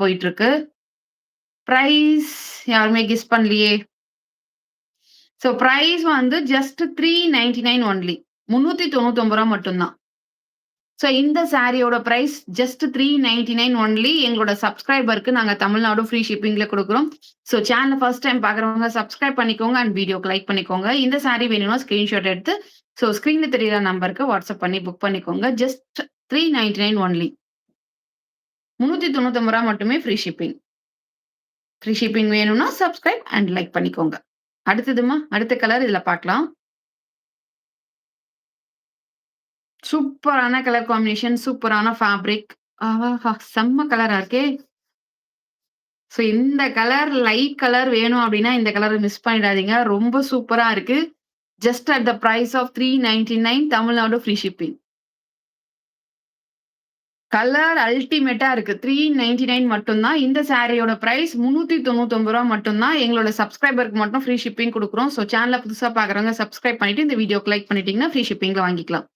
போயிட்டுருக்கு. பிரைஸ் யாருமே கெஸ் பண்ணலையே! ஸோ பிரைஸ் வந்து ஜஸ்ட் 399 ஒன்லி. ரூ. 399 மட்டும் தான். ஸோ இந்த சாரியோட பிரைஸ் ஜஸ்ட் 399 ஒன்லி. எங்களோட சப்ஸ்கிரைபருக்கு நாங்க தமிழ்நாடு ஃப்ரீ ஷிப்பிங்ல குடுக்குறோம். ஸோ சேனல ஃபர்ஸ்ட் டைம் பார்க்குறவங்க சப்ஸ்கிரைப் பண்ணிக்கோங்க அண்ட் வீடியோக்கு லைக் பண்ணிக்கோங்க. இந்த சாரி வேணும்னா ஸ்கிரீன்ஷாட் எடுத்து ஸ்க்ரீன்ல தெரியிற நம்பருக்கு வாட்ஸ்அப் பண்ணி புக் பண்ணிக்கோங்க. Just 399 only. ரூ. 399 மட்டுமே ஃப்ரீ ஷிப்பிங். ஃப்ரீ ஷிப்பிங் வேணும்னா சப்ஸ்கிரைப் அண்ட் லைக் பண்ணிக்கோங்க. அடுத்ததுமா, அடுத்த கலர் இதுல பார்க்கலாம். சூப்பரான கலர் காம்பினேஷன், சூப்பரான ஃபேப்ரிக். ஆஹா! செம்ம கலரா இருக்கே! ஸோ இந்த கலர் லைட் கலர் வேணும் அப்டின்னா, இந்த கலர மிஸ் பண்ணிடாதீங்க. ரொம்ப சூப்பரா இருக்கு. Just at the price of 399 Tamil Nadu free shipping. Colour அல்டிமேட்டா இருக்கு. 399 மட்டும் தான். இந்த சாரியோட பிரைஸ் ரூ. 399 மட்டும் தான். எங்களோட சப்ஸ்கிரைபருக்கு மட்டும் ஃப்ரீ ஷிப்பிங் குடுக்குறோம். ஸோ சேனல புதுசா பார்க்குறவங்க சப்ஸ்கிரைப் பண்ணிட்டு இந்த வீடியோக்கு லைக் பண்ணிட்டீங்கன்னா, ஃப்ரீ ஷிப்பிங்ல வாங்கிக்கலாம்.